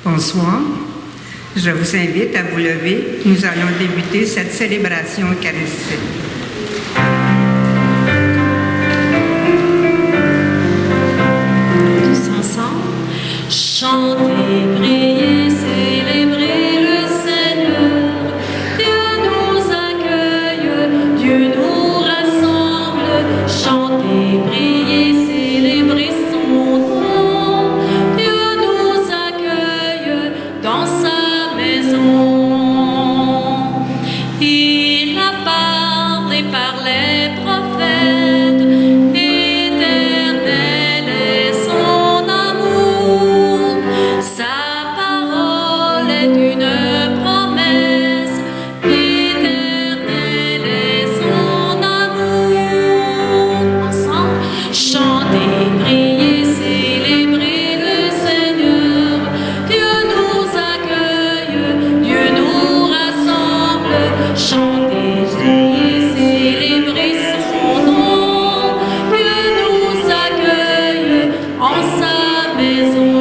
Bonsoir. Je vous invite à vous lever. Nous allons débuter cette célébration eucharistique. Tous ensemble, chantez, priez, célébrez le Seigneur. Dieu nous accueille, Dieu nous rassemble. Chantez, priez, célébrez son nom. Dieu nous accueille dans sa maison. Il a parlé par les prophètes, éternel est son amour. Sa parole est une promesse, éternel est son amour. Ensemble, chantez, priez, célébrez le Seigneur. Dieu nous accueille, Dieu nous rassemble. Chantez, priez, célébrez son nom. Dieu nous accueille en sa maison.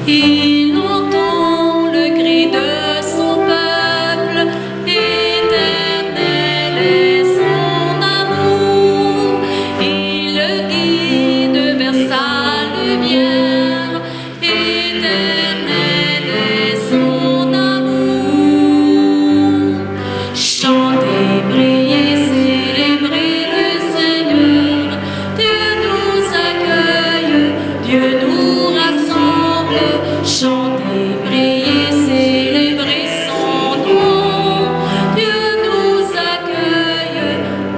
Il entend le cri de son peuple, éternel est son amour. Il le guide vers sa lumière, éternel est son amour. Chantez, priez, célébrez le Seigneur. Dieu nous accueille, Dieu nous rassemble. Chantez, priez, célébrez son nom. Dieu nous accueille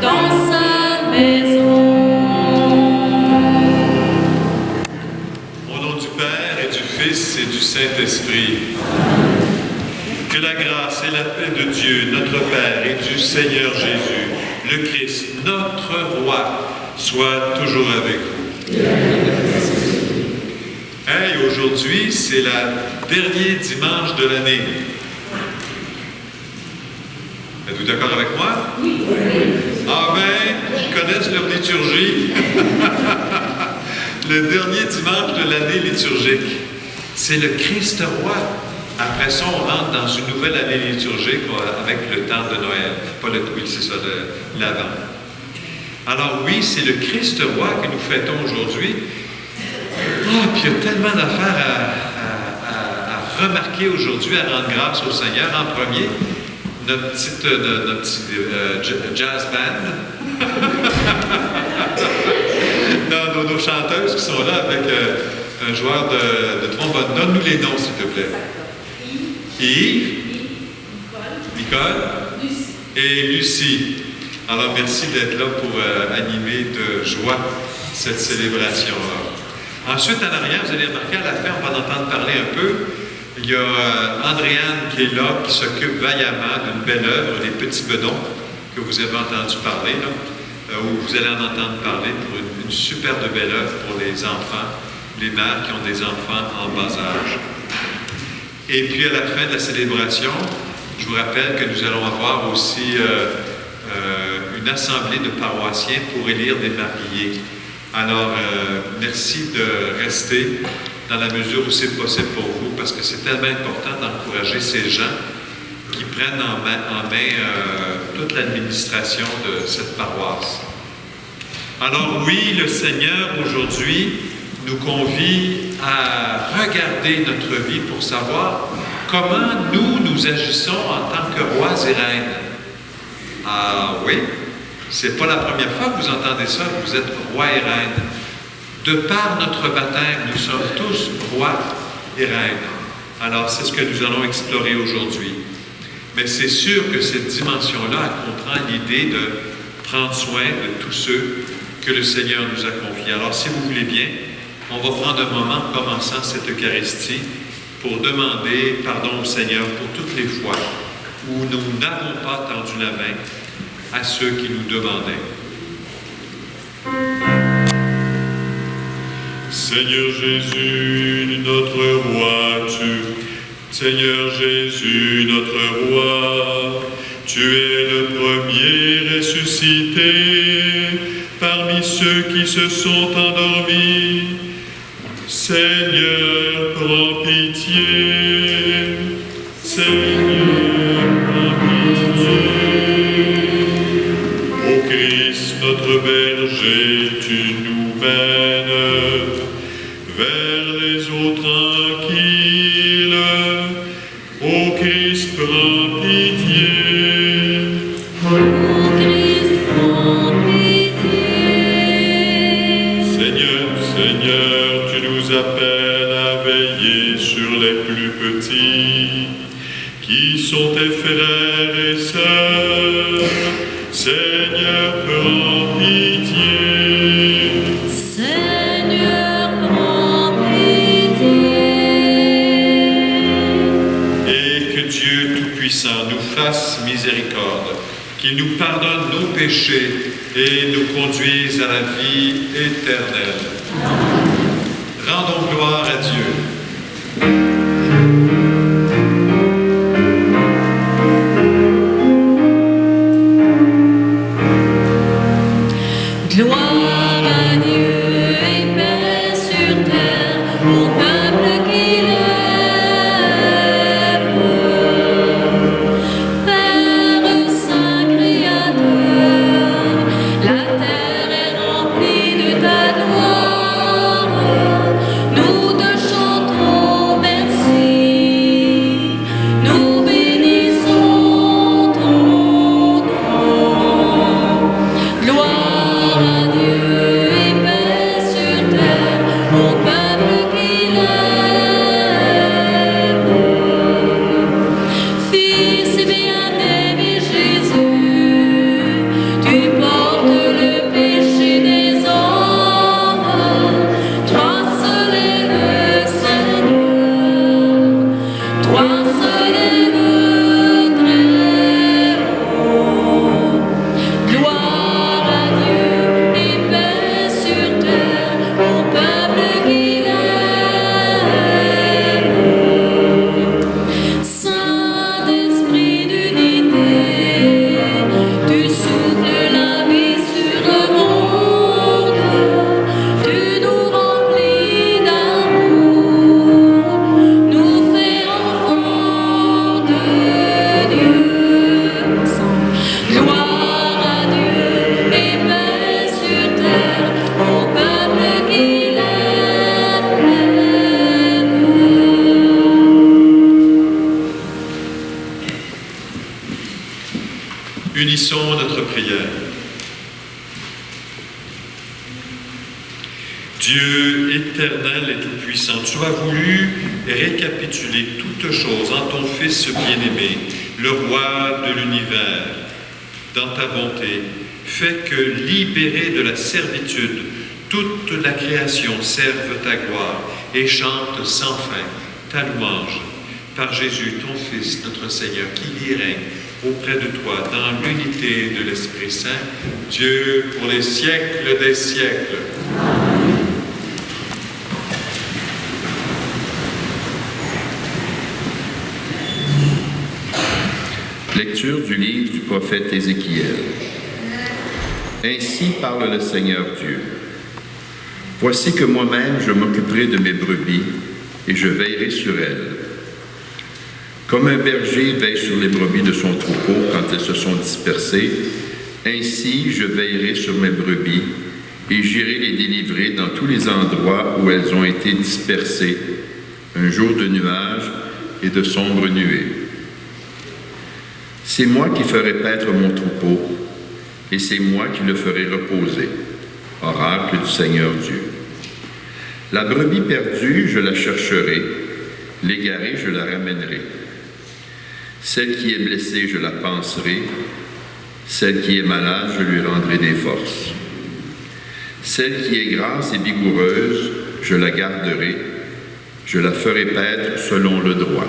dans sa maison. Au nom du Père et du Fils et du Saint-Esprit, que la grâce et la paix de Dieu, notre Père, et du Seigneur Jésus, le Christ, notre Roi, soient toujours avec vous. Hey, aujourd'hui, c'est le dernier dimanche de l'année. Êtes-vous d'accord avec moi? Oui. Ah ben, ils connaissent leur liturgie. Le dernier dimanche de l'année liturgique, c'est le Christ Roi. Après ça, on rentre dans une nouvelle année liturgique avec le temps de Noël. Pas le oui, c'est ça, de l'Avent. Alors oui, c'est le Christ Roi que nous fêtons aujourd'hui. Ah, puis il y a tellement d'affaires à remarquer aujourd'hui, à rendre grâce au Seigneur. En premier, notre petit jazz band. Nos chanteuses qui sont là avec un joueur de trombone. Donne-nous les noms, s'il te plaît. Yves, Nicole et Lucie. Alors, merci d'être là pour animer de joie cette célébration-là. Ensuite, en arrière, vous allez remarquer, à la fin, on va en entendre parler un peu. Il y a Andréane qui est là, qui s'occupe vaillamment d'une belle œuvre, Les Petits Bedons, que vous avez entendu parler, là, où vous allez en entendre parler pour une superbe belle œuvre pour les enfants, les mères qui ont des enfants en bas âge. Et puis, à la fin de la célébration, je vous rappelle que nous allons avoir aussi une assemblée de paroissiens pour élire des mariés. Alors, merci de rester dans la mesure où c'est possible pour vous, parce que c'est tellement important d'encourager ces gens qui prennent en main toute l'administration de cette paroisse. Alors oui, le Seigneur aujourd'hui nous convie à regarder notre vie pour savoir comment nous agissons en tant que rois et reines. Ah oui, c'est pas la première fois que vous entendez ça, que vous êtes rois et reines. De par notre baptême, nous sommes tous rois et reines. Alors, c'est ce que nous allons explorer aujourd'hui. Mais c'est sûr que cette dimension-là, elle comprend l'idée de prendre soin de tous ceux que le Seigneur nous a confiés. Alors, si vous voulez bien, on va prendre un moment en commençant cette Eucharistie pour demander pardon au Seigneur pour toutes les fois où nous n'avons pas tendu la main à ceux qui nous demandaient. Seigneur Jésus, notre roi, Seigneur Jésus, notre roi, tu es le premier ressuscité parmi ceux qui se sont endormis. Seigneur, prends pitié. Seigneur, prends pitié. Ô Christ, notre berger, tu nous mènes vers les eaux tranquilles. Ô Christ, prends pitié. Ô Christ, prends pitié. Seigneur, Seigneur, tu nous appelles à veiller sur les plus petits, qui sont tes frères et sœurs. Seigneur, prends pitié. Seigneur, prends pitié. Et que Dieu Tout-Puissant nous fasse miséricorde, qu'il nous pardonne nos péchés et nous conduise à la vie éternelle. Rendons gloire à Dieu. Gloire à Dieu et paix sur terre, au peuple qu'il aime. Père Saint Créateur, la terre est remplie de ta gloire. Nous te chantons merci, nous bénissons ton nom. Gloire à Dieu et paix sur terre, au peuple qu'il aime. Fils bien-aimé Jésus, tu portes le péché des hommes. Toi seul est le Seigneur, toi seul est le Très-Haut. Gloire à Dieu et paix sur terre, au peuple qu'il aime. Saint-Esprit d'unité, tu souffles la vie sur le monde, tu nous remplis d'amour, nous fais enfants de Dieu. Gloire à Dieu et paix sur terre, au peuple qu'il aime. Unissons notre prière. Dieu éternel et tout-puissant, tu as voulu récapituler toutes choses en ton Fils bien-aimé, le roi de l'univers. Dans ta bonté, fais que, libéré de la servitude, toute la création serve ta gloire et chante sans fin ta louange. Par Jésus, ton Fils, notre Seigneur, qui vit et règne auprès de toi dans l'unité de l'Esprit Saint, Dieu pour les siècles des siècles. Lecture du livre du prophète Ézéchiel. Ainsi parle le Seigneur Dieu. Voici que moi-même je m'occuperai de mes brebis et je veillerai sur elles. Comme un berger veille sur les brebis de son troupeau quand elles se sont dispersées, ainsi je veillerai sur mes brebis et j'irai les délivrer dans tous les endroits où elles ont été dispersées, un jour de nuages et de sombres nuées. C'est moi qui ferai paître mon troupeau, et c'est moi qui le ferai reposer. Oracle du Seigneur Dieu. La brebis perdue, je la chercherai, l'égarée, je la ramènerai. Celle qui est blessée, je la panserai, celle qui est malade, je lui rendrai des forces. Celle qui est grasse et vigoureuse, je la garderai, je la ferai paître selon le droit.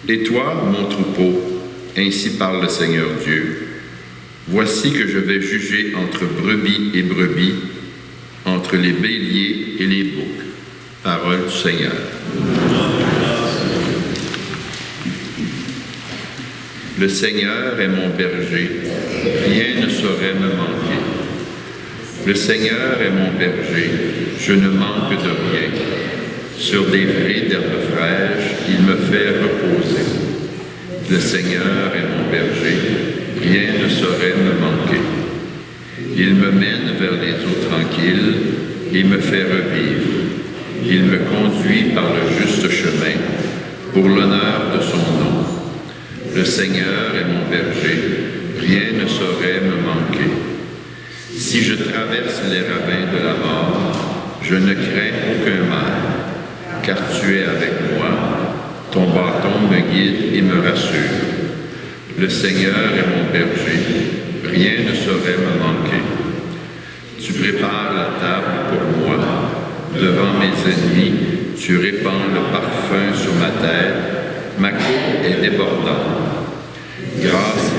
Et toi, mon troupeau, ainsi parle le Seigneur Dieu, voici que je vais juger entre brebis et brebis, entre les béliers et les boucs. Parole du Seigneur. Le Seigneur est mon berger, rien ne saurait me manquer. Le Seigneur est mon berger, je ne manque de rien. Sur des prés d'herbes fraîches, il me fait reposer. Le Seigneur est mon berger, rien ne saurait me manquer. Il me mène vers les eaux tranquilles et me fait revivre. Il me conduit par le juste chemin, pour l'honneur de son nom. Le Seigneur est mon berger, rien ne saurait me manquer. Si je traverse les ravins de la mort, je ne crains aucun mal, car tu es avec moi, ton bâton me guide et me rassure. Le Seigneur est mon berger, rien ne saurait me manquer. Tu prépares la table pour moi, devant mes ennemis, tu répands le parfum sur ma tête, ma coupe est débordante. Grâce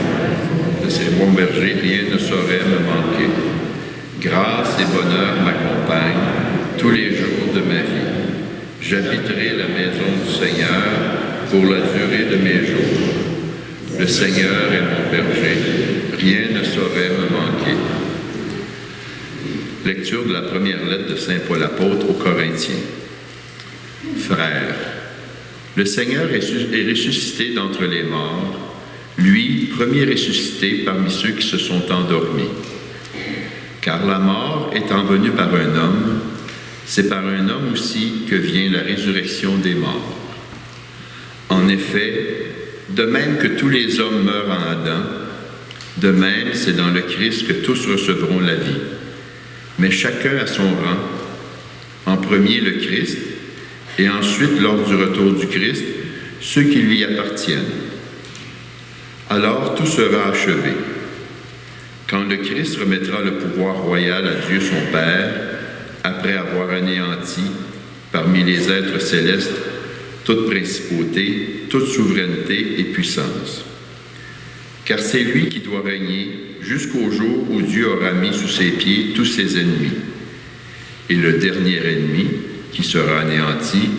de ces bons bergers, rien ne saurait me manquer. Grâce et bonheur m'accompagnent tous les jours de ma vie. J'habiterai la maison du Seigneur pour la durée de mes jours. Le Seigneur est mon berger, rien ne saurait me manquer. Lecture de la première lettre de Saint Paul apôtre aux Corinthiens. Frères, le Seigneur est ressuscité d'entre les morts, lui, premier ressuscité parmi ceux qui se sont endormis. Car la mort étant venue par un homme, c'est par un homme aussi que vient la résurrection des morts. En effet, de même que tous les hommes meurent en Adam, de même c'est dans le Christ que tous recevront la vie. Mais chacun à son rang, en premier le Christ, et ensuite, lors du retour du Christ, ceux qui lui appartiennent. Alors tout sera achevé. Quand le Christ remettra le pouvoir royal à Dieu son Père, après avoir anéanti, parmi les êtres célestes, toute principauté, toute souveraineté et puissance. Car c'est lui qui doit régner jusqu'au jour où Dieu aura mis sous ses pieds tous ses ennemis. Et le dernier ennemi, qui sera anéanti,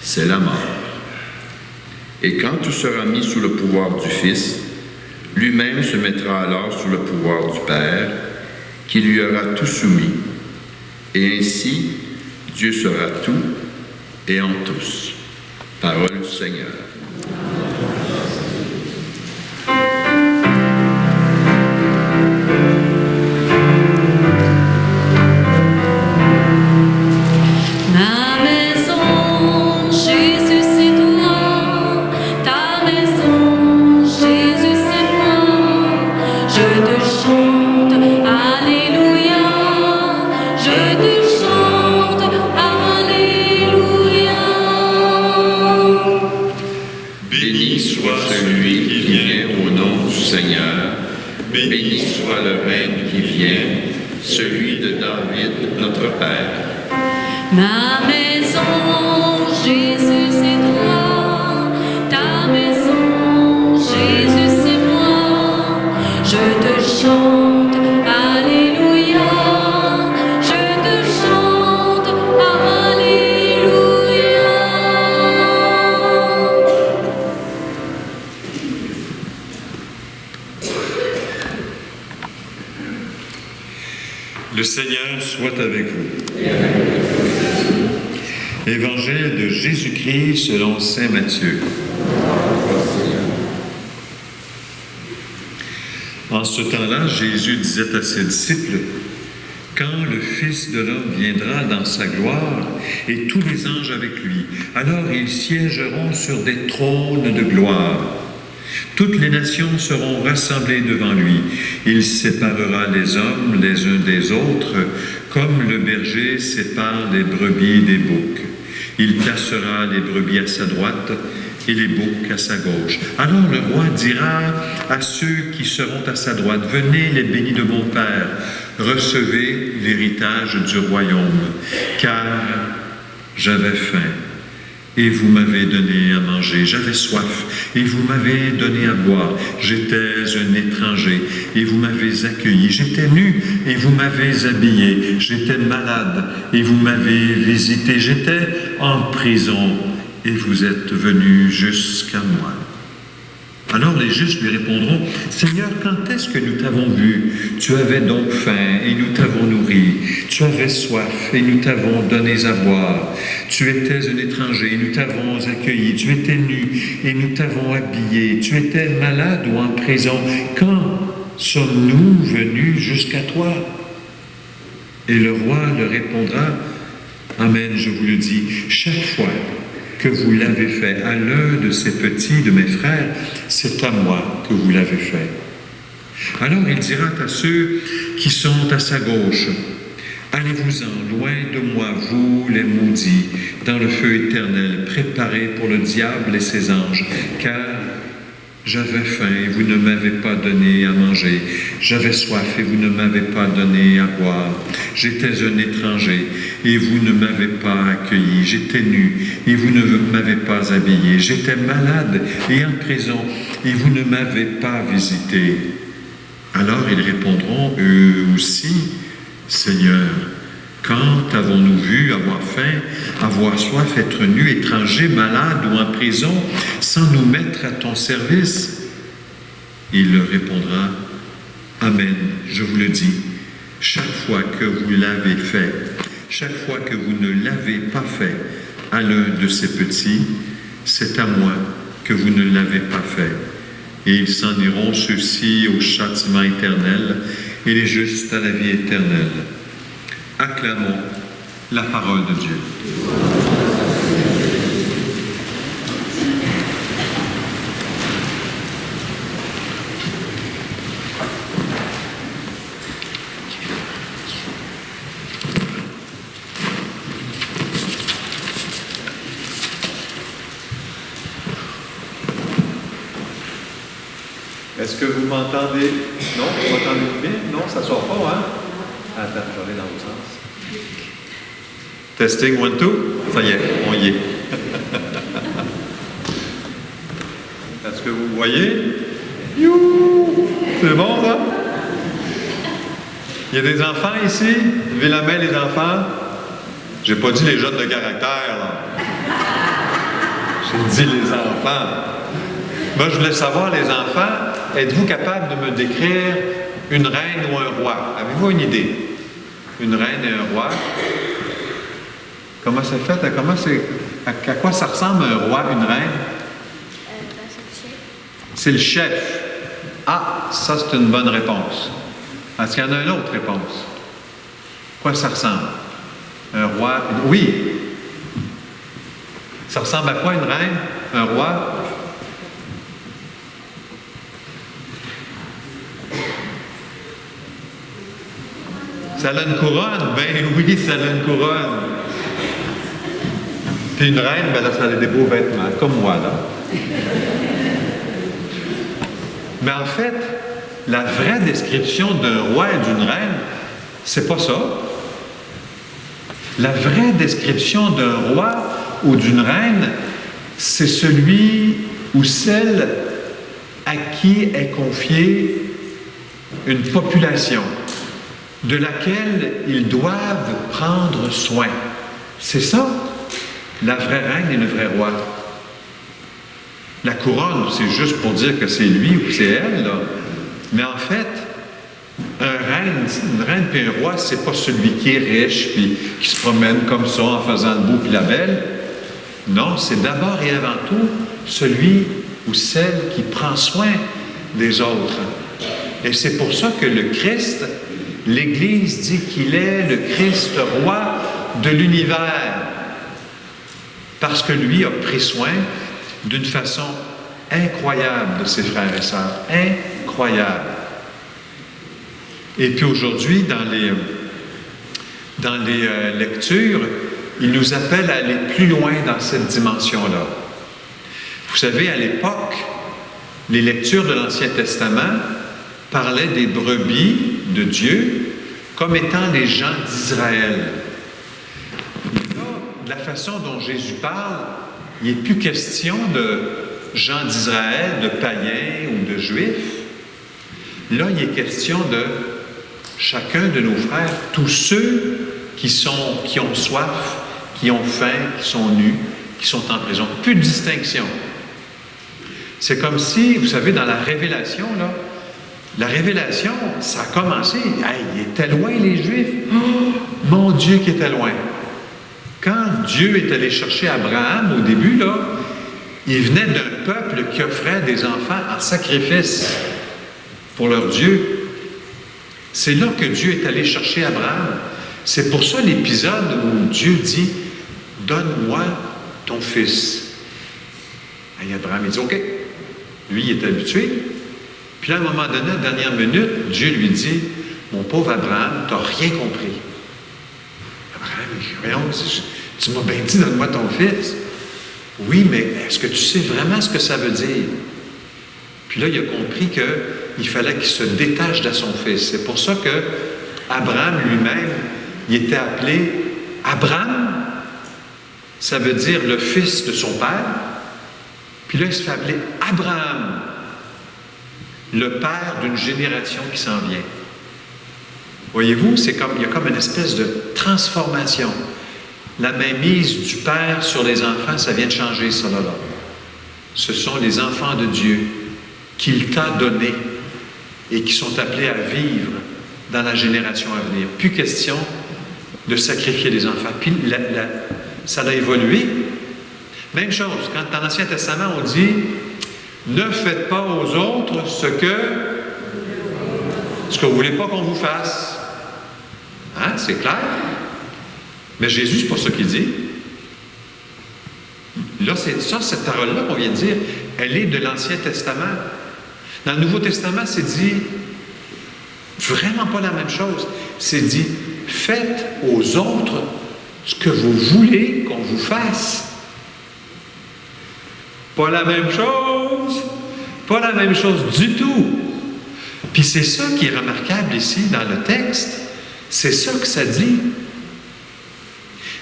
c'est la mort. Et quand tout sera mis sous le pouvoir du Fils, lui-même se mettra alors sous le pouvoir du Père, qui lui aura tout soumis. Et ainsi, Dieu sera tout et en tous. Parole du Seigneur. Ma maison, Jésus, c'est toi. Ta maison, Jésus, c'est moi. Je te chante, Alléluia. Je te chante, Alléluia. Béni soit celui qui vient au nom du Seigneur. Béni soit le règne qui vient, celui de David, notre Père. Ma maison, Jésus, c'est toi. Ta maison, Jésus, c'est moi. Je te chante, Alléluia. Je te chante, Alléluia. Le Seigneur soit avec vous. Évangile de Jésus-Christ selon saint Matthieu. En ce temps-là, Jésus disait à ses disciples, « Quand le Fils de l'homme viendra dans sa gloire, et tous les anges avec lui, alors ils siégeront sur des trônes de gloire. Toutes les nations seront rassemblées devant lui. Il séparera les hommes les uns des autres, comme le berger sépare les brebis des boucs. Il placera les brebis à sa droite et les boucs à sa gauche. Alors le roi dira à ceux qui seront à sa droite, « Venez les bénis de mon Père, recevez l'héritage du royaume, car j'avais faim. Et vous m'avez donné à manger, j'avais soif, et vous m'avez donné à boire. J'étais un étranger, et vous m'avez accueilli. J'étais nu, et vous m'avez habillé. J'étais malade, et vous m'avez visité. J'étais en prison, et vous êtes venus jusqu'à moi. » Alors les justes lui répondront, « Seigneur, quand est-ce que nous t'avons vu? Tu avais donc faim et nous t'avons nourri. Tu avais soif et nous t'avons donné à boire. Tu étais un étranger et nous t'avons accueilli. Tu étais nu et nous t'avons habillé. Tu étais malade ou en prison. Quand sommes-nous venus jusqu'à toi? » Et le roi leur répondra, « Amen, je vous le dis, chaque fois que vous l'avez fait à l'un de ces petits de mes frères, c'est à moi que vous l'avez fait. » Alors il dira à ceux qui sont à sa gauche, « Allez-vous-en loin de moi, vous les maudits, dans le feu éternel, préparé pour le diable et ses anges, car j'avais faim et vous ne m'avez pas donné à manger. J'avais soif et vous ne m'avez pas donné à boire. J'étais un étranger et vous ne m'avez pas accueilli. J'étais nu et vous ne m'avez pas habillé. J'étais malade et en prison et vous ne m'avez pas visité. » Alors ils répondront eux aussi, « Seigneur, quand avons-nous vu avoir faim, avoir soif, être nu, étranger, malade ou en prison, sans nous mettre à ton service? » Il leur répondra, « Amen, je vous le dis, chaque fois que vous l'avez fait, chaque fois que vous ne l'avez pas fait à l'un de ces petits, c'est à moi que vous ne l'avez pas fait. » Et ils s'en iront, ceux-ci au châtiment éternel, et les justes à la vie éternelle. Acclamons la parole de Dieu. Est-ce que vous m'entendez? Non? Vous m'entendez bien? Non, ça ne sort pas, hein? Attends, je vais aller dans l'autre sens. Testing, 1, 2. Ça y est, on y est. Est-ce que vous voyez? Youhou! C'est bon, ça? Il y a des enfants ici? Levez la main, les enfants. J'ai pas dit les jeunes de caractère, là. J'ai dit les enfants. Moi, je voulais savoir, les enfants, êtes-vous capables de me décrire une reine ou un roi? Avez-vous une idée? Une reine et un roi? Comment c'est fait? À quoi ça ressemble un roi, une reine? C'est le chef. Ah, ça c'est une bonne réponse. Est-ce qu'il y en a une autre réponse? À quoi ça ressemble? Un roi? Oui. Ça ressemble à quoi une reine? Un roi? Ça a une couronne? Ben oui, ça a une couronne. Puis une reine, ben là, ça a des beaux vêtements, comme moi, là. Mais en fait, la vraie description d'un roi et d'une reine, c'est pas ça. La vraie description d'un roi ou d'une reine, c'est celui ou celle à qui est confiée une population de laquelle ils doivent prendre soin. C'est ça, la vraie reine et le vrai roi. La couronne, c'est juste pour dire que c'est lui ou c'est elle, là. Mais en fait, une reine puis un roi, c'est pas celui qui est riche puis qui se promène comme ça en faisant le beau puis la belle. Non, c'est d'abord et avant tout celui ou celle qui prend soin des autres. Et c'est pour ça que le Christ, l'Église dit qu'il est le Christ roi de l'univers. Parce que lui a pris soin d'une façon incroyable de ses frères et sœurs. Incroyable. Et puis aujourd'hui, dans les lectures, il nous appelle à aller plus loin dans cette dimension-là. Vous savez, à l'époque, les lectures de l'Ancien Testament parlaient des brebis de Dieu comme étant les gens d'Israël. Là, de la façon dont Jésus parle, il n'est plus question de gens d'Israël, de païens ou de juifs. Là, il est question de chacun de nos frères, tous ceux qui ont soif, qui ont faim, qui sont nus, qui sont en prison. Plus de distinction. C'est comme si, vous savez, dans la révélation, là, la révélation, ça a commencé. Hey, ils étaient loin, les Juifs. Oh, mon Dieu, qui était loin. Quand Dieu est allé chercher Abraham, au début, là, il venait d'un peuple qui offrait des enfants en sacrifice pour leur Dieu. C'est là que Dieu est allé chercher Abraham. C'est pour ça l'épisode où Dieu dit « Donne-moi ton fils ». Et Abraham, il dit « OK ». Lui, il est habitué. Puis là, à un moment donné, à la dernière minute, Dieu lui dit « Mon pauvre Abraham, tu n'as rien compris. » Abraham, il dit « Voyons, tu m'as bien dit, donne-moi ton fils. » Oui, mais est-ce que tu sais vraiment ce que ça veut dire? Puis là, il a compris qu'il fallait qu'il se détache de son fils. C'est pour ça que Abraham lui-même, il était appelé Abraham. Ça veut dire le fils de son père. Puis là, il se fait appeler Abraham, le père d'une génération qui s'en vient. Voyez-vous, il y a comme une espèce de transformation. La mainmise du Père sur les enfants, ça vient de changer, ça, là. Ce sont les enfants de Dieu qu'il t'a donnés et qui sont appelés à vivre dans la génération à venir. Plus question de sacrifier les enfants. Puis ça a évolué. Même chose, quand dans l'Ancien Testament, on dit « Ne faites pas aux autres ce que vous ne voulez pas qu'on vous fasse. » Hein? C'est clair? Mais Jésus, c'est pas ça qu'il dit. Là, c'est ça, cette parole-là qu'on vient de dire, elle est de l'Ancien Testament. Dans le Nouveau Testament, c'est dit vraiment pas la même chose. C'est dit, faites aux autres ce que vous voulez qu'on vous fasse. Pas la même chose. Pas la même chose du tout. Puis c'est ça qui est remarquable ici dans le texte. C'est ça que ça dit.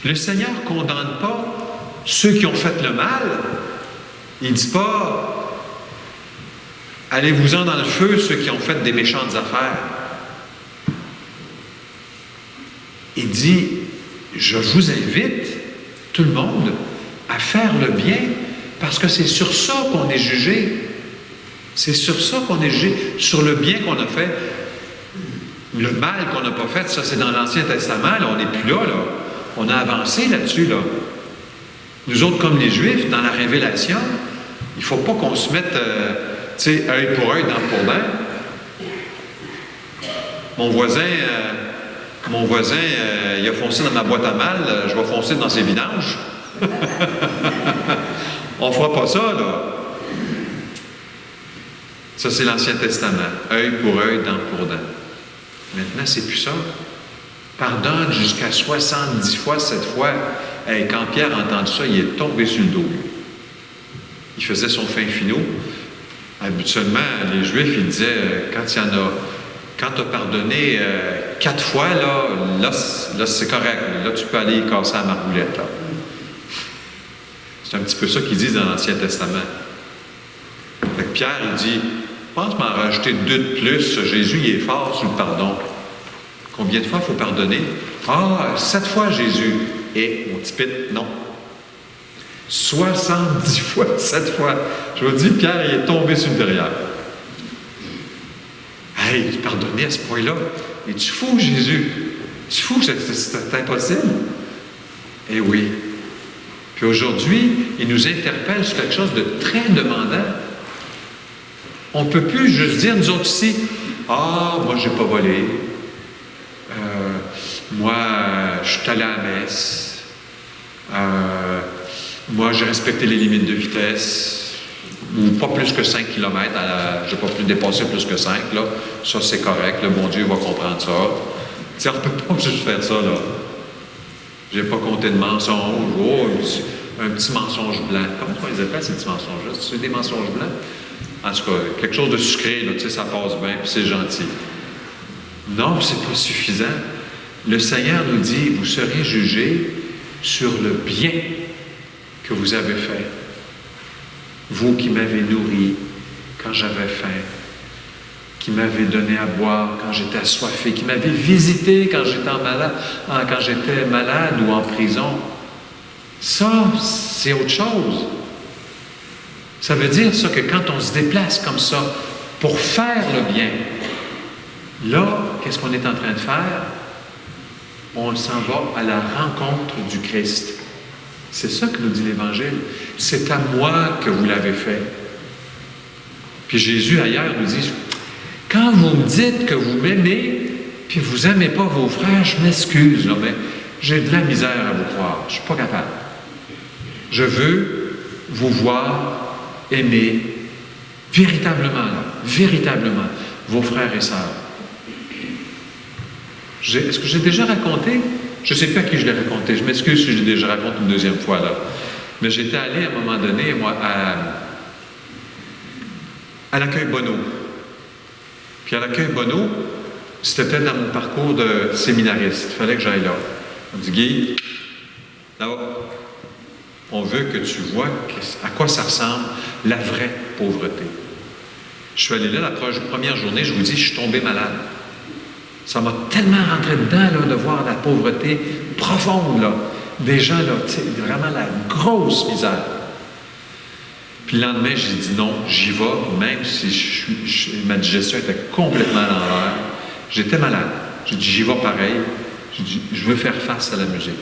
Le Seigneur ne condamne pas ceux qui ont fait le mal. Il ne dit pas « Allez-vous-en dans le feu, ceux qui ont fait des méchantes affaires. » Il dit « Je vous invite, tout le monde, à faire le bien, parce que c'est sur ça qu'on est jugé. C'est sur ça qu'on est jugé, sur le bien qu'on a fait. Le mal qu'on n'a pas fait, ça c'est dans l'Ancien Testament, là, on n'est plus là, là. On a avancé là-dessus, là. Nous autres, comme les Juifs, dans la Révélation, il ne faut pas qu'on se mette, tu sais, œil pour œil, dent pour dent. Mon voisin, il a foncé dans ma boîte à mal, je vais foncer dans ses vidanges. On ne fera pas ça, là. Ça, c'est l'Ancien Testament. Œil pour œil, dent pour dent. Maintenant, c'est plus ça. Pardonne jusqu'à 70 fois, 7 fois. Hey, quand Pierre a entendu ça, il est tombé sur le dos. Il faisait son fin finot. Habituellement, les Juifs, ils disaient, quand tu as pardonné 4 fois, là c'est correct. Là, tu peux aller casser la margoulette. Là. C'est un petit peu ça qu'ils disent dans l'Ancien Testament. Fait que Pierre, il dit, pense m'en rajouter 2 de plus. Jésus, il est fort sur le pardon. Combien de fois il faut pardonner? 7 fois, Jésus. Et mon petit pit, non. 70 fois, 7 fois. Je vous dis, Pierre, il est tombé sur le derrière. Hey, pardonner à ce point-là. Es-tu fou, Jésus? Es-tu fou? C'est impossible. Eh oui. Puis aujourd'hui, il nous interpelle sur quelque chose de très demandant. On ne peut plus juste dire, nous autres ici, moi, je n'ai pas volé. Moi, je suis allé à la messe. Moi, j'ai respecté les limites de vitesse. Ou pas plus que 5 km. Je n'ai pas pu dépasser plus que 5. Là. Ça, c'est correct. Le bon Dieu va comprendre ça. T'sais, on ne peut pas juste faire ça. Là. Je n'ai pas compté de mensonges. Un petit mensonge blanc. Comment on les appelle, ces petits mensonges-là? C'est des mensonges blancs? En tout cas, quelque chose de sucré, là, ça passe bien, puis c'est gentil. Non, c'est pas suffisant. Le Seigneur nous dit, vous serez jugés sur le bien que vous avez fait. Vous qui m'avez nourri quand j'avais faim, qui m'avez donné à boire quand j'étais assoiffé, qui m'avez visité quand j'étais malade ou en prison. Ça, c'est autre chose. Ça veut dire ça que quand on se déplace comme ça pour faire le bien, là, qu'est-ce qu'on est en train de faire? On s'en va à la rencontre du Christ. C'est ça que nous dit l'Évangile. C'est à moi que vous l'avez fait. Puis Jésus, ailleurs, nous dit, quand vous me dites que vous m'aimez, puis vous n'aimez pas vos frères, je m'excuse, là, mais j'ai de la misère à vous croire. Je ne suis pas capable. Je veux vous voir aimer véritablement, vos frères et sœurs. Est-ce que j'ai déjà raconté? Je ne sais pas à qui je l'ai raconté. Je m'excuse si je l'ai déjà raconté une deuxième fois, là. Mais j'étais allé à un moment donné, moi, à l'accueil Bonneau. Puis à l'accueil Bonneau, c'était dans mon parcours de séminariste. Il fallait que j'aille là. On dit, Guy, là-bas, on veut que tu vois à quoi ça ressemble la vraie pauvreté. Je suis allé là la première journée, je vous dis, je suis tombé malade. Ça m'a tellement rentré dedans là, de voir la pauvreté profonde, là, des gens, là, vraiment la grosse misère. Puis le lendemain, j'ai dit non, j'y vais, même si ma digestion était complètement à l'envers. J'étais malade. J'ai dit, j'y vais pareil. J'ai dit, je veux faire face à la musique.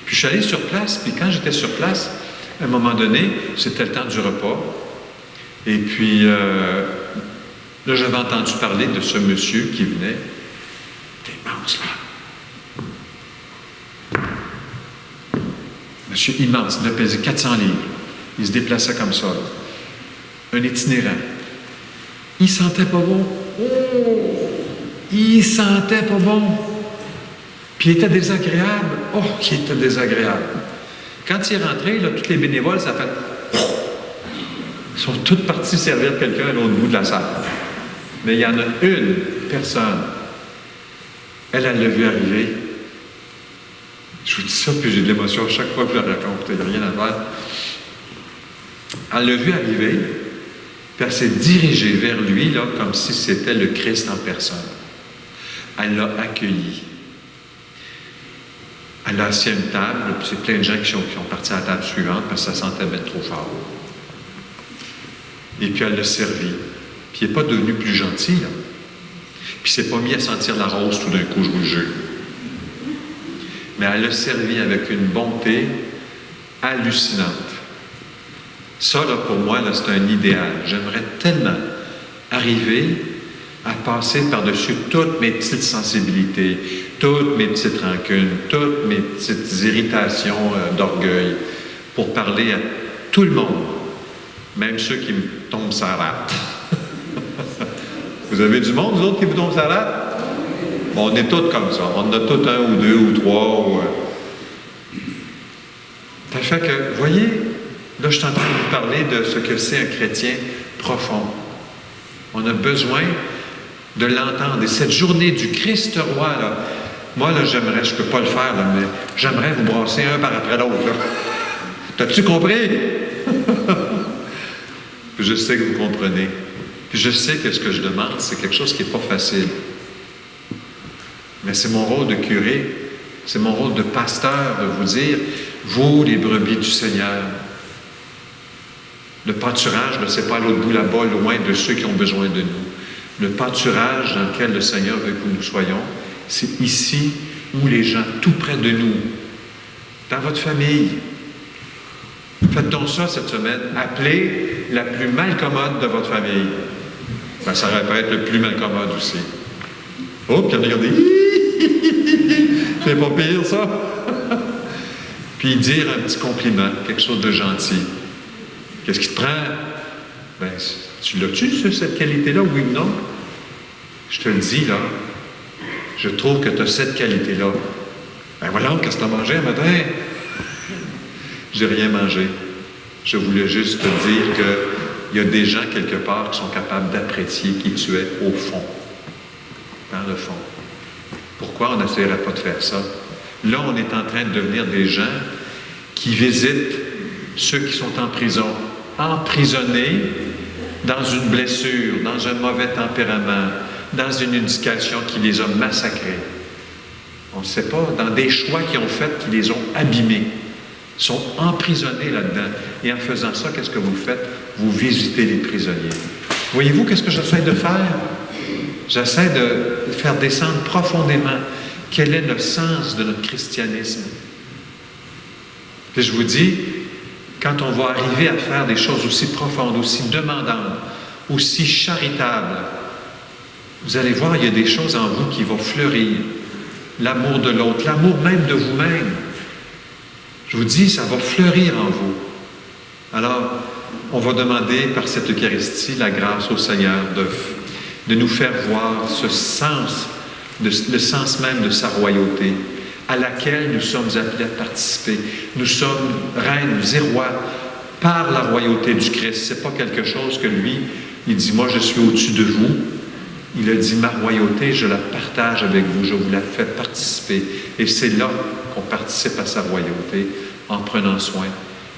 Puis je suis allé sur place, puis quand j'étais sur place, à un moment donné, c'était le temps du repas. Et puis, là, j'avais entendu parler de ce monsieur qui venait. C'était immense, là. Monsieur immense, il pesait 400 livres. Il se déplaçait comme ça, là. Un itinérant. Il sentait pas bon. Oh! Il sentait pas bon. Puis il était désagréable. Oh, il était désagréable. Quand il est rentré, là, tous les bénévoles, ça fait... Ils sont tous partis servir quelqu'un à l'autre bout de la salle. Mais il y en a une personne. Elle l'a vu arriver. Je vous dis ça, puis j'ai de l'émotion à chaque fois que je la raconte. Il n'y a rien à faire. Elle l'a vu arriver, puis elle s'est dirigée vers lui, là, comme si c'était le Christ en personne. Elle l'a accueilli. Elle l'a assis à une table, puis c'est plein de gens qui sont partis à la table suivante parce que ça sentait bien trop fort. Et puis elle l'a servi. Puis il n'est pas devenu plus gentil, là. Puis il ne s'est pas mis à sentir la rose tout d'un coup, je vous le jure. Mais elle l'a servi avec une bonté hallucinante. Ça, là, pour moi, là, c'est un idéal. J'aimerais tellement arriver à passer par-dessus toutes mes petites sensibilités, toutes mes petites rancunes, toutes mes petites irritations d'orgueil, pour parler à tout le monde, même ceux qui me tombent sur la rate. Vous avez du monde, vous autres, qui vous tombent sur la rate? Bon, on est tous comme ça. On en a tous un ou deux ou trois. Ça fait que, vous voyez, là, je suis en train de vous parler de ce que c'est un chrétien profond. On a besoin de l'entendre. Et cette journée du Christ roi, là, moi, là, j'aimerais, je ne peux pas le faire, là, mais j'aimerais vous brasser un par après l'autre. T'as-tu compris? Je sais que vous comprenez. Puis je sais que ce que je demande, c'est quelque chose qui n'est pas facile. Mais c'est mon rôle de curé, c'est mon rôle de pasteur de vous dire, vous, les brebis du Seigneur, le pâturage, ce n'est pas à l'autre bout là-bas, loin de ceux qui ont besoin de nous. Le pâturage dans lequel le Seigneur veut que nous soyons, c'est ici où les gens, tout près de nous, dans votre famille. Faites donc ça cette semaine. Appelez la plus malcommode de votre famille. Ben, ça aurait pu être le plus malcommode aussi. Oh, puis regardez. C'est pas pire, ça. Puis dire un petit compliment, quelque chose de gentil. Qu'est-ce qui te prend? Ben, tu l'as-tu, cette qualité-là, oui ou non? Je te le dis, là. Je trouve que tu as cette qualité-là. Ben, voyons, qu'est-ce que tu as mangé un matin? J'ai rien mangé. Je voulais juste te dire qu'il y a des gens quelque part qui sont capables d'apprécier qui tu es au fond. Dans le fond. Pourquoi on n'essaierait pas de faire ça? Là, on est en train de devenir des gens qui visitent ceux qui sont en prison, emprisonnés dans une blessure, dans un mauvais tempérament, dans une éducation qui les a massacrés. On ne sait pas, dans des choix qu'ils ont faits qui les ont abîmés. sont emprisonnés là-dedans. Et en faisant ça, qu'est-ce que vous faites? Vous visitez les prisonniers. Voyez-vous qu'est-ce que j'essaie de faire? J'essaie de faire descendre profondément quel est le sens de notre christianisme. Puis je vous dis, quand on va arriver à faire des choses aussi profondes, aussi demandantes, aussi charitables, vous allez voir, il y a des choses en vous qui vont fleurir. L'amour de l'autre, l'amour même de vous-même. Je vous dis, ça va fleurir en vous. Alors, on va demander par cette Eucharistie la grâce au Seigneur de nous faire voir ce sens, le sens même de sa royauté, à laquelle nous sommes appelés à participer. Nous sommes reines et rois par la royauté du Christ. Ce n'est pas quelque chose que lui, il dit, moi je suis au-dessus de vous. Il a dit, ma royauté, je la partage avec vous, je vous la fais participer. Et c'est là qu'on participe à sa royauté en prenant soin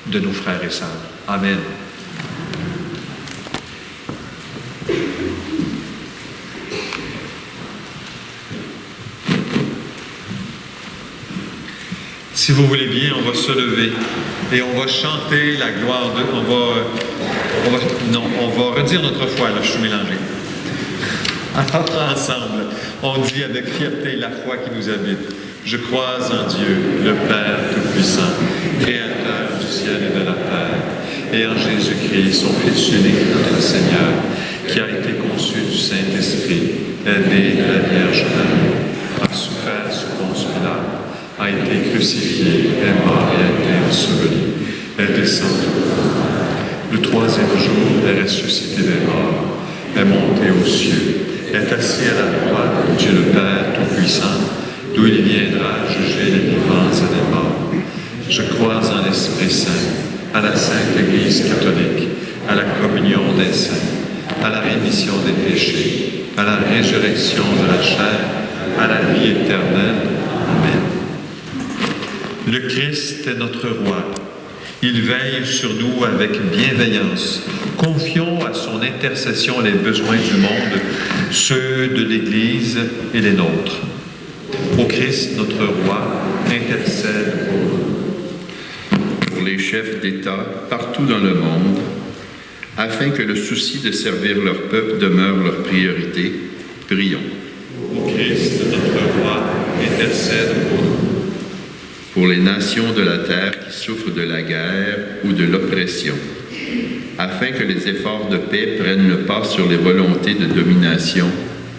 de nos frères et sœurs. Amen. Si vous voulez bien, on va se lever et on va chanter la gloire de... On va redire notre foi, là, je suis mélangé. Alors, ensemble, on dit avec fierté la foi qui nous habite. Je crois en Dieu, le Père Tout-Puissant, Créateur du ciel et de la terre, et en Jésus-Christ, son Fils unique, notre Seigneur, qui a été conçu du Saint-Esprit, est né de la Vierge Marie, a souffert sous Ponce Pilate, a été crucifié, est mort et a été enseveli, est descendu. Le troisième jour, est ressuscité des morts, est monté aux cieux, est assis à la droite de Dieu le Père Tout-Puissant, d'où il viendra juger les vivants et les morts. Je crois en l'Esprit Saint, à la Sainte Église catholique, à la communion des saints, à la rémission des péchés, à la résurrection de la chair, à la vie éternelle. Amen. Le Christ est notre roi. Il veille sur nous avec bienveillance. Confions à son intercession les besoins du monde, ceux de l'Église et les nôtres. Ô Christ, notre roi, intercède pour nous. Pour les chefs d'État partout dans le monde, afin que le souci de servir leur peuple demeure leur priorité, prions. Ô Christ, notre roi, intercède pour nous. Pour les nations de la terre qui souffrent de la guerre ou de l'oppression, afin que les efforts de paix prennent le pas sur les volontés de domination,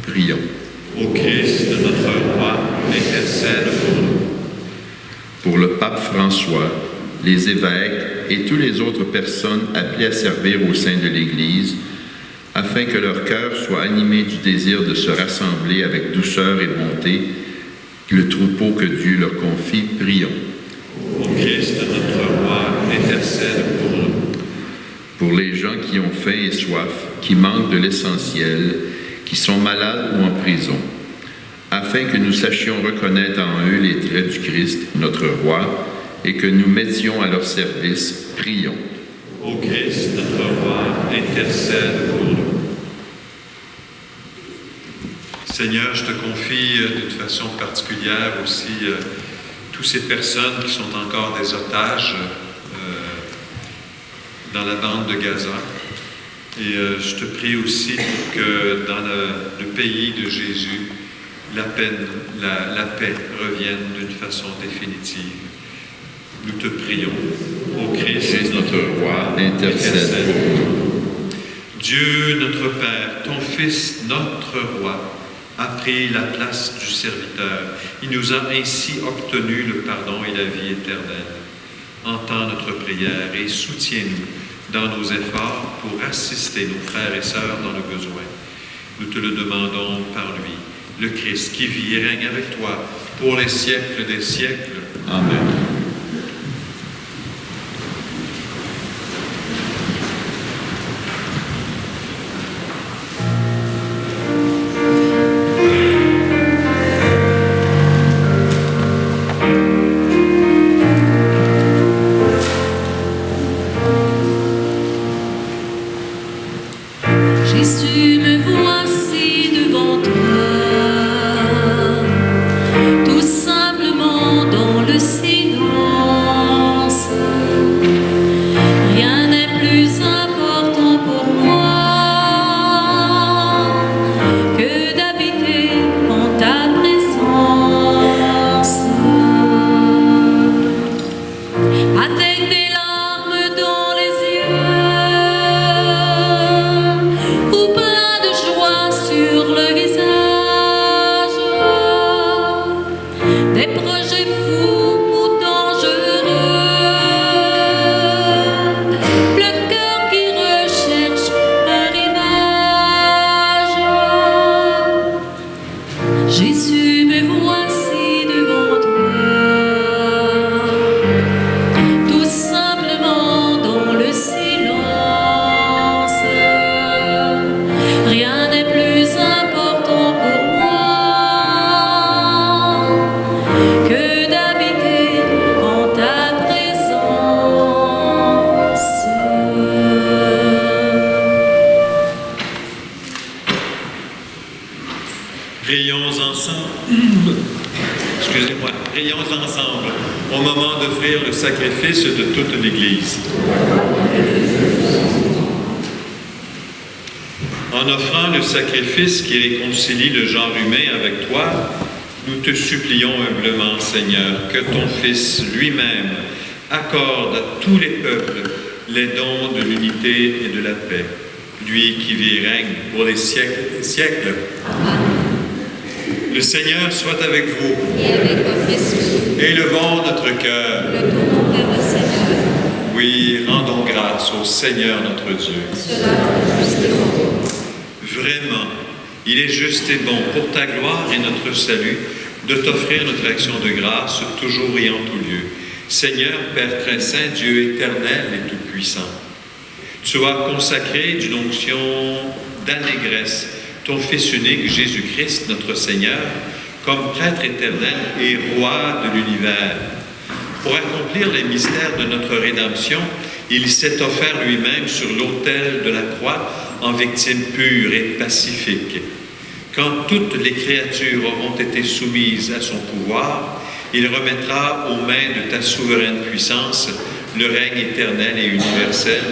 prions. Ô Christ, notre roi, intercède pour nous. Pour le pape François, les évêques et toutes les autres personnes appelées à servir au sein de l'Église, afin que leur cœur soit animé du désir de se rassembler avec douceur et bonté, le troupeau que Dieu leur confie, prions. Ô Christ, notre roi, intercède pour nous. Pour les gens qui ont faim et soif, qui manquent de l'essentiel, qui sont malades ou en prison, afin que nous sachions reconnaître en eux les traits du Christ, notre roi, et que nous mettions à leur service, prions. Ô Christ, notre roi, intercède pour nous. Seigneur, je te confie d'une façon particulière aussi toutes ces personnes qui sont encore des otages dans la bande de Gaza. Et je te prie aussi pour que dans le pays de Jésus, la paix revienne d'une façon définitive. Nous te prions. Ô Christ, notre roi, intercède pour nous. Dieu, notre Père, ton Fils, notre roi, a pris la place du serviteur. Il nous a ainsi obtenu le pardon et la vie éternelle. Entends notre prière et soutiens-nous dans nos efforts pour assister nos frères et sœurs dans le besoin. Nous te le demandons par lui, le Christ qui vit et règne avec toi pour les siècles des siècles. Amen. Jésus, me voici devant toi, tout simplement dans le silence. Jésus, me voici devant toi, tout simplement dans le silence. Rien n'est plus important pour moi que d'habiter en ta présence. Prions ensemble. Excusez-moi. Prions ensemble au moment d'offrir le sacrifice de toute l'Église. En offrant le sacrifice qui réconcilie le genre humain avec toi, nous te supplions humblement, Seigneur, que ton Fils lui-même accorde à tous les peuples les dons de l'unité et de la paix, lui qui vit et règne pour les siècles des siècles. Le Seigneur soit avec vous. Et avec votre esprit, Élevons notre cœur. le tournons vers le Seigneur. Oui, rendons grâce au Seigneur notre Dieu. Cela est juste et bon. Vraiment, il est juste et bon pour ta gloire et notre salut de t'offrir notre action de grâce toujours et en tout lieu. Seigneur, Père très saint, Dieu éternel et tout-puissant, tu as consacré d'une onction d'allégresse ton Fils unique, Jésus-Christ, notre Seigneur, comme prêtre éternel et roi de l'univers. Pour accomplir les mystères de notre rédemption, il s'est offert lui-même sur l'autel de la croix en victime pure et pacifique. Quand toutes les créatures auront été soumises à son pouvoir, il remettra aux mains de ta souveraine puissance le règne éternel et universel,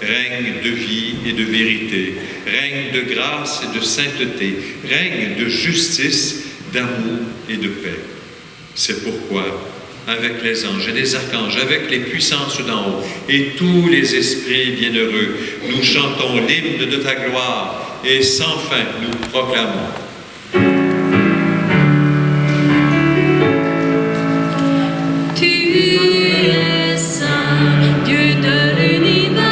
règne de vie et de vérité, règne de grâce et de sainteté, règne de justice, d'amour et de paix. C'est pourquoi, avec les anges et les archanges, avec les puissances d'en haut et tous les esprits bienheureux, nous chantons l'hymne de ta gloire et sans fin nous proclamons. Tu es saint, Dieu de l'univers.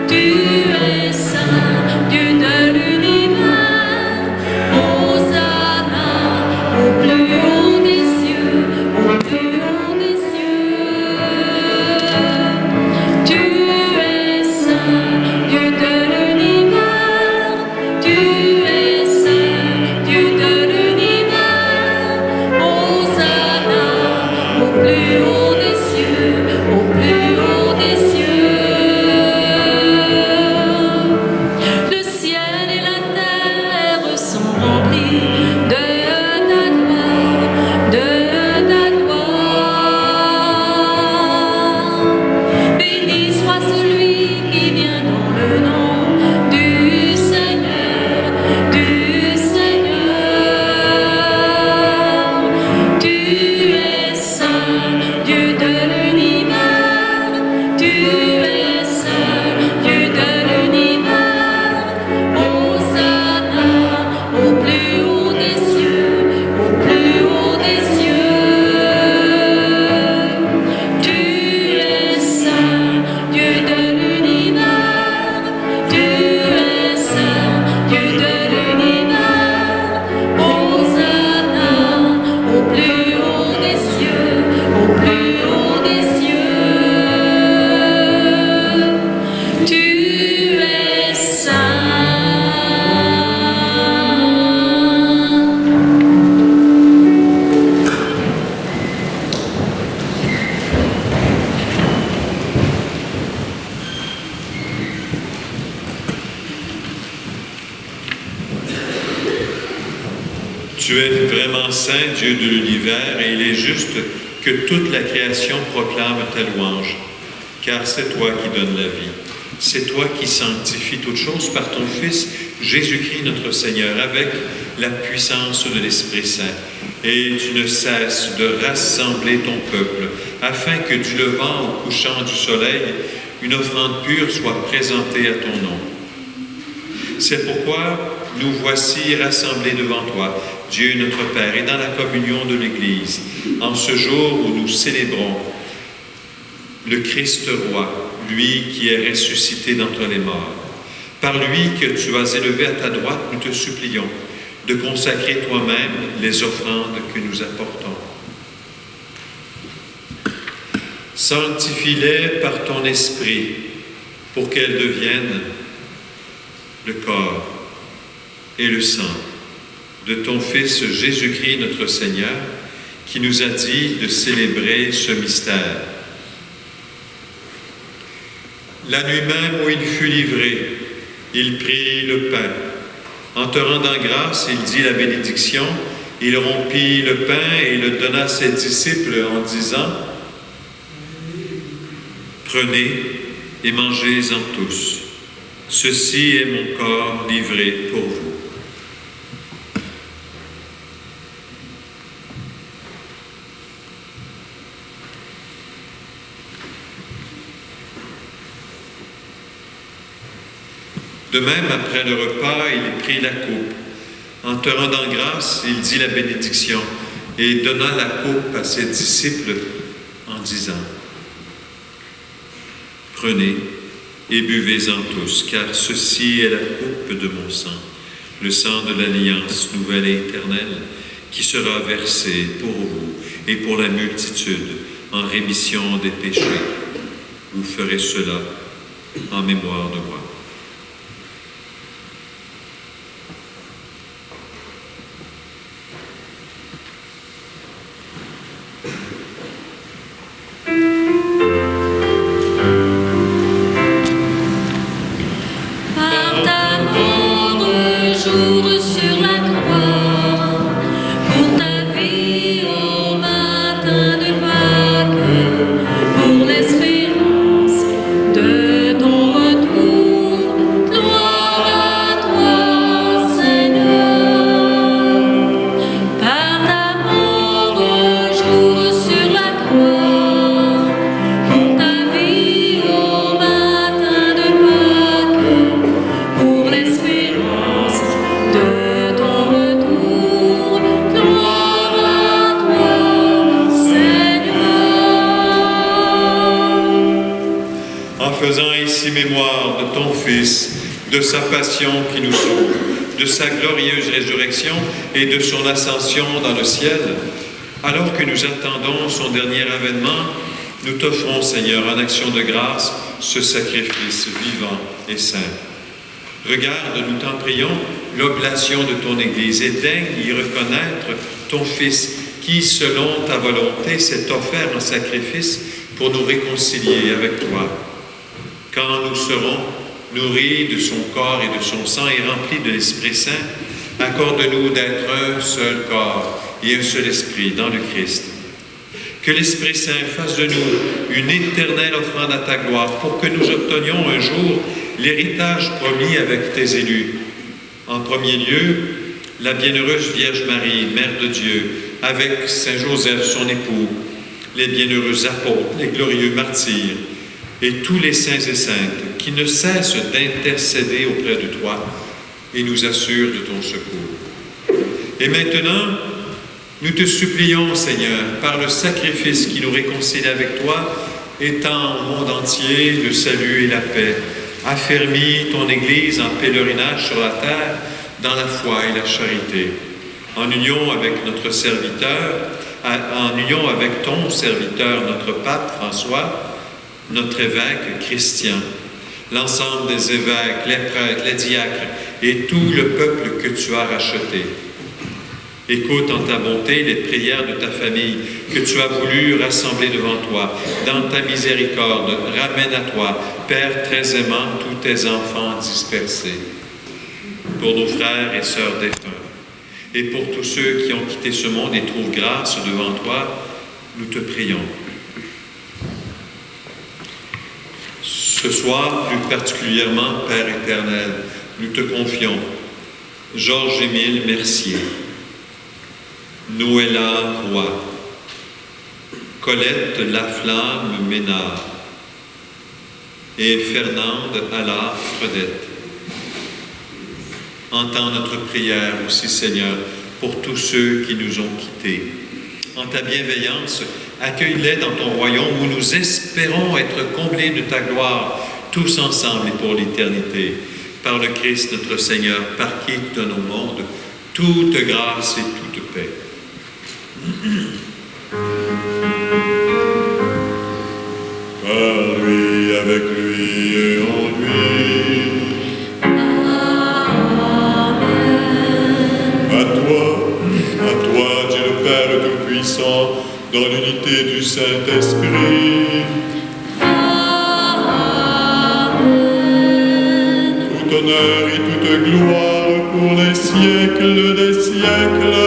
Tu es saint, Dieu de l'univers. Hosanna au plus haut des cieux, au plus haut des cieux. Tu es saint, Dieu de l'univers. Tu es saint, Dieu de l'univers. Hosanna au plus haut des cieux, au plus haut des cieux. Le ciel et la terre sont remplis de ta gloire, de ta gloire. Béni soit celui qui vient dans le nom du Seigneur, du Seigneur. Tu es saint, Dieu de l'univers. Tu es saint, Dieu de l'univers. Hosanna au plus haut des cieux, au plus haut des cieux. Tu es saint, Dieu de l'univers. Tu es saint, Dieu de l'univers. Hosanna au plus haut des cieux, au plus haut des cieux. Tu es saint. Tu es vraiment saint, Dieu de l'univers, et il est juste que toute la création proclame ta louange, car c'est toi qui donnes la vie. C'est toi qui sanctifies toutes choses par ton Fils, Jésus-Christ notre Seigneur, avec la puissance de l'Esprit Saint. Et tu ne cesses de rassembler ton peuple, afin que du levant au couchant du soleil, une offrande pure soit présentée à ton nom. C'est pourquoi nous voici rassemblés devant toi, Dieu notre Père, et dans la communion de l'Église, en ce jour où nous célébrons le Christ roi, lui qui est ressuscité d'entre les morts. Par lui que tu as élevé à ta droite, nous te supplions, de consacrer toi-même les offrandes que nous apportons. Sanctifie-les par ton esprit pour qu'elles deviennent le corps et le sang de ton Fils Jésus-Christ notre Seigneur, qui nous a dit de célébrer ce mystère. La nuit même où il fut livré, il prit le pain. En te rendant grâce, il dit la bénédiction. Il rompit le pain et le donna à ses disciples en disant: Prenez et mangez-en tous. Ceci est mon corps livré pour vous. De même, après le repas, il prit la coupe. En te rendant grâce, il dit la bénédiction et donna la coupe à ses disciples en disant: Prenez et buvez-en tous, car ceci est la coupe de mon sang, le sang de l'alliance nouvelle et éternelle, qui sera versé pour vous et pour la multitude en rémission des péchés. Vous ferez cela en mémoire de moi. De sa passion qui nous sauve, de sa glorieuse résurrection et de son ascension dans le ciel, alors que nous attendons son dernier avènement, nous t'offrons, Seigneur, en action de grâce, ce sacrifice vivant et saint. Regarde, nous t'en prions, l'oblation de ton Église et daigne y reconnaître ton Fils qui, selon ta volonté, s'est offert en sacrifice pour nous réconcilier avec toi. Quand nous serons nourris de son corps et de son sang et remplis de l'Esprit Saint, accorde-nous d'être un seul corps et un seul esprit dans le Christ. Que l'Esprit Saint fasse de nous une éternelle offrande à ta gloire pour que nous obtenions un jour l'héritage promis avec tes élus. En premier lieu, la bienheureuse Vierge Marie, Mère de Dieu, avec Saint Joseph, son époux, les bienheureux apôtres, les glorieux martyrs, et tous les saints et saintes qui ne cessent d'intercéder auprès de toi et nous assurent de ton secours. Et maintenant, nous te supplions, Seigneur, par le sacrifice qui nous réconcilie avec toi, étends au monde entier le salut et la paix. Affermis ton Église en pèlerinage sur la terre, dans la foi et la charité. En union avec notre serviteur, en union avec ton serviteur, notre pape François, notre évêque Christian, l'ensemble des évêques, les prêtres, les diacres et tout le peuple que tu as racheté. Écoute en ta bonté les prières de ta famille que tu as voulu rassembler devant toi. Dans ta miséricorde, ramène à toi, Père très aimant, tous tes enfants dispersés. Pour nos frères et sœurs défunts, et pour tous ceux qui ont quitté ce monde et trouvent grâce devant toi, nous te prions. Ce soir, plus particulièrement, Père éternel, nous te confions Georges-Émile Mercier, Noëlla Roy, Colette Laflamme Ménard et Fernande Allard Fredette. Entends notre prière aussi, Seigneur, pour tous ceux qui nous ont quittés. En ta bienveillance, accueille-les dans ton royaume où nous espérons être comblés de ta gloire, tous ensemble et pour l'éternité. Par le Christ notre Seigneur, par qui tu donnes au monde toute grâce et toute paix. Par lui, avec lui et en lui. À toi, Dieu le Père Tout-Puissant, dans l'unité du Saint-Esprit. Tout honneur et toute gloire pour les siècles des siècles.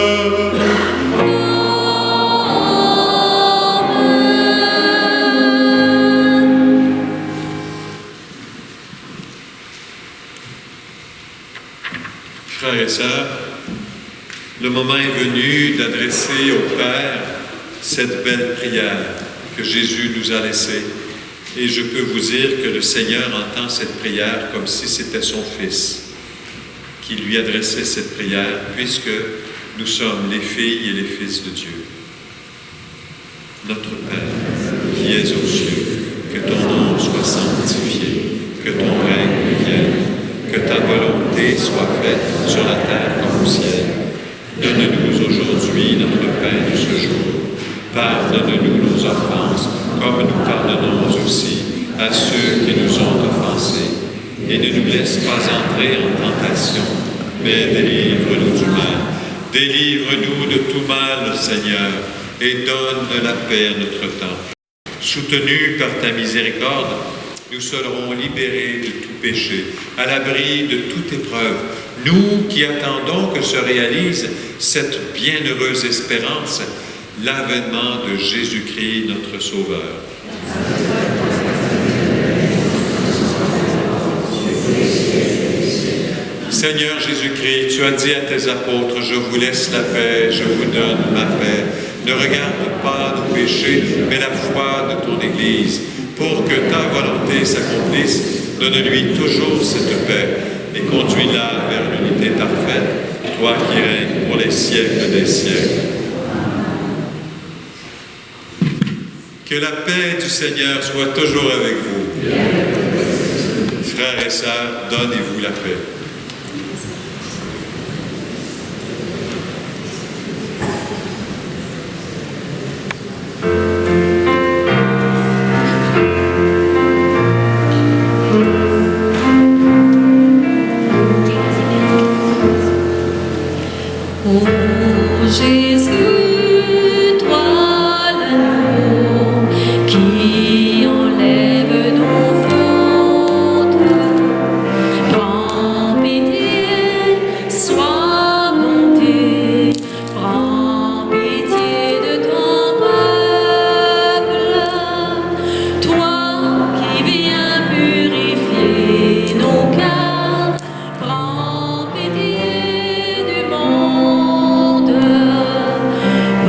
Frères et sœurs, le moment est venu d'adresser au Père cette belle prière que Jésus nous a laissée. Et je peux vous dire que le Seigneur entend cette prière comme si c'était son Fils qui lui adressait cette prière, puisque nous sommes les filles et les fils de Dieu. Notre Père, qui es aux cieux, que ton nom soit sanctifié, que ton règne vienne, que ta volonté soit faite sur la terre comme au ciel. Donne-nous aujourd'hui notre pain de ce jour. Pardonne-nous nos offenses, comme nous pardonnons aussi à ceux qui nous ont offensés. Et ne nous laisse pas entrer en tentation, mais délivre-nous du mal. Délivre-nous de tout mal, Seigneur, et donne la paix à notre temps. Soutenus par ta miséricorde, nous serons libérés de tout péché, à l'abri de toute épreuve. Nous qui attendons que se réalise cette bienheureuse espérance, l'avènement de Jésus-Christ, notre Sauveur. Seigneur Jésus-Christ, tu as dit à tes apôtres, je vous laisse la paix, je vous donne ma paix. Ne regarde pas nos péchés, mais la foi de ton Église. Pour que ta volonté s'accomplisse, donne-lui toujours cette paix et conduis-la vers l'unité parfaite, toi qui règnes pour les siècles des siècles. Que la paix du Seigneur soit toujours avec vous. Frères et sœurs, donnez-vous la paix. Jésus, toi l'agneau qui enlève nos fautes, prends pitié, sois bonté, prends pitié de ton peuple, toi qui viens purifier nos cœurs, prends pitié du monde.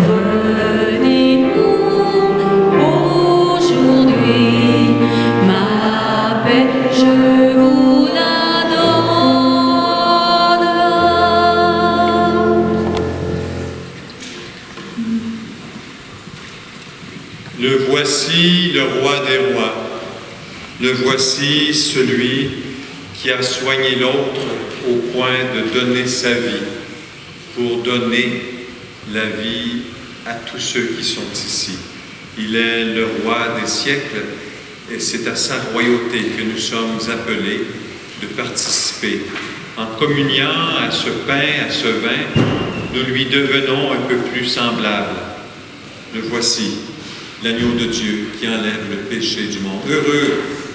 Prenez-nous aujourd'hui ma paix, je vous la donne. Le voici, le roi des rois. Le voici, celui qui a soigné l'autre au point de donner sa vie pour donner la vie à tous ceux qui sont ici. Il est le roi des siècles et c'est à sa royauté que nous sommes appelés de participer. En communiant à ce pain, à ce vin, nous lui devenons un peu plus semblables. Le voici, l'agneau de Dieu qui enlève le péché du monde.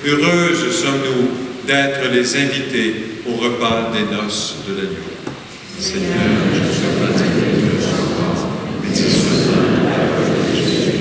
Heureuses sommes-nous d'être les invités au repas des noces de l'agneau. Seigneur, je ne suis pas digne de recevoir, mais dis seulement la parole de Jésus.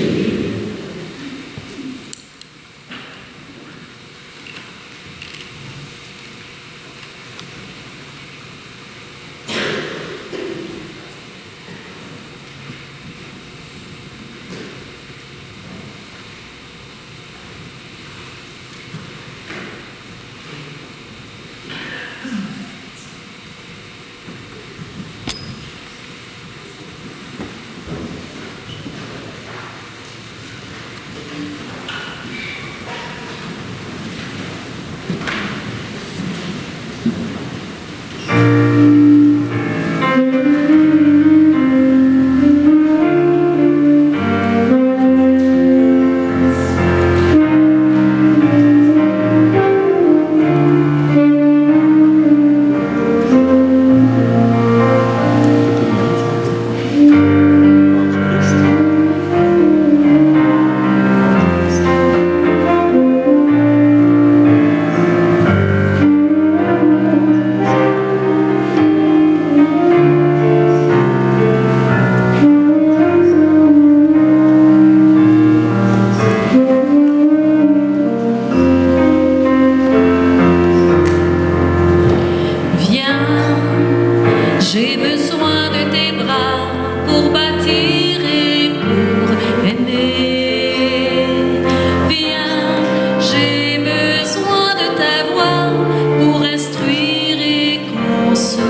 pour bâtir et pour aimer. Viens, j'ai besoin de ta voix pour instruire et consoler.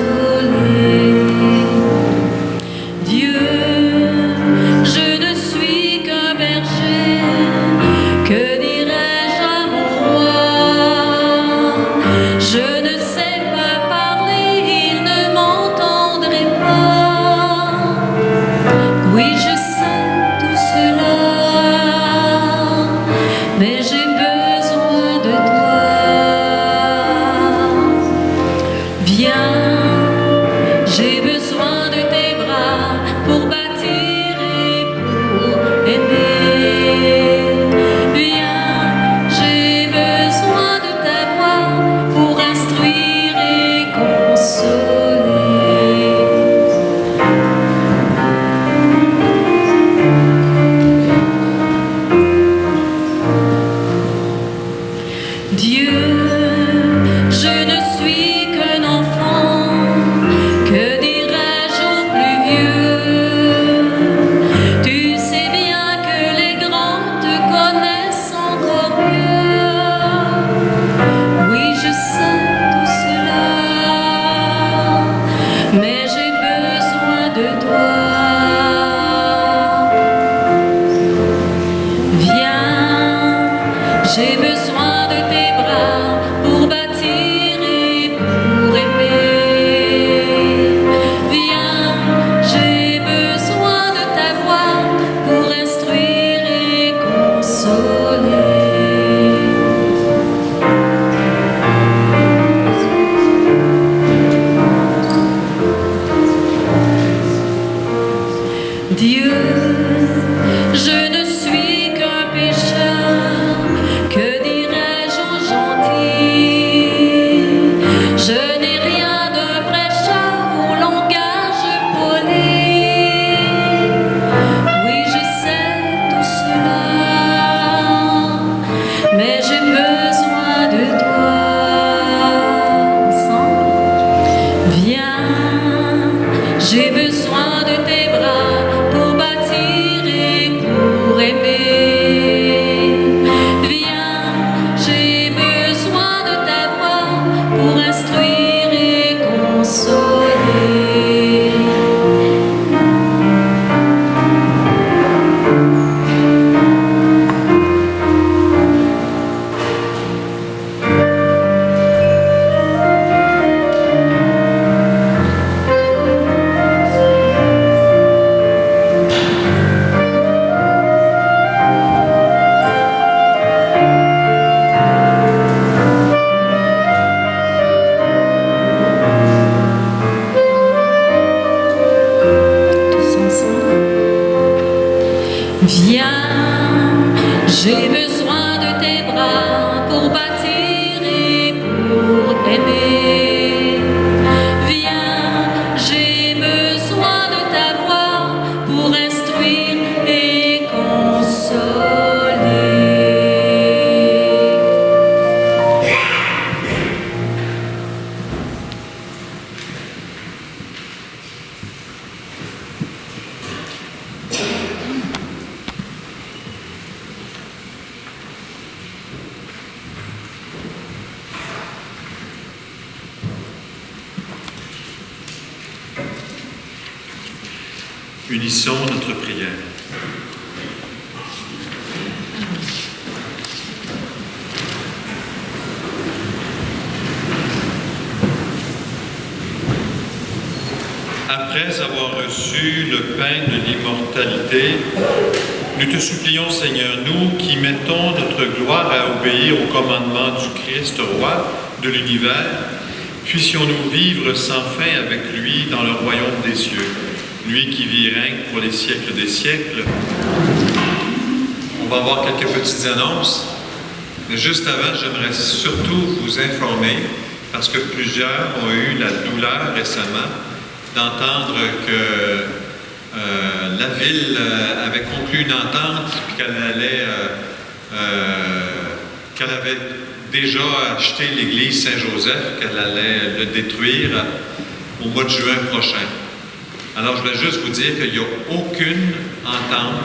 Dieu, je ne suis qu'un berger, que dirais-je à mon roi? Je ne sais pas parler, il ne m'entendrait pas. Oui, je sais tout cela, mais j'ai besoin de toi. Viens, j'ai besoin de tes bras pour bâtir et pour aimer. Viens, j'ai besoin de ta voix pour instruire et consoler. Dieu, je ne suis qu'un enfant, que dirais-je au plus vieux? Tu sais bien que les grands te connaissent encore mieux. Oui, je sais tout cela, mais j'ai besoin de toi. Viens, j'ai besoin de tes bras pour bâtir et pour aimer. Viens, j'ai besoin de ta voix pour instruire et consoler. Dieu, je ne suis qu'un pécheur, que dirais-je aux gentils? Je n'ai rien d'un prêcheur au langage poli. Oui, je sais tout cela, mais j'ai besoin de toi. Ensemble. Viens, j'ai besoin de tes bras pour bâtir et pour aimer. Viens, j'ai besoin de ta voix pour instruire et consoler. Tous ensemble. Viens, j'ai besoin de tes bras pour bâtir et pour aimer. Viens, j'ai besoin de ta voix pour instruire et consoler. Unissons notre prière. Après avoir reçu le pain de l'immortalité, nous te supplions, Seigneur, nous qui mettons notre gloire à obéir au commandement du Christ, roi de l'univers, puissions-nous vivre sans fin avec lui dans le royaume des cieux, lui qui vit et règne pour les siècles des siècles. On va avoir quelques petites annonces, mais juste avant, j'aimerais surtout vous informer, parce que plusieurs ont eu la douleur récemment d'entendre que la ville avait conclu une entente puis qu'elle avait déjà acheté l'église Saint-Joseph, qu'elle allait le détruire au mois de juin prochain. Alors, je voulais juste vous dire qu'il n'y a aucune entente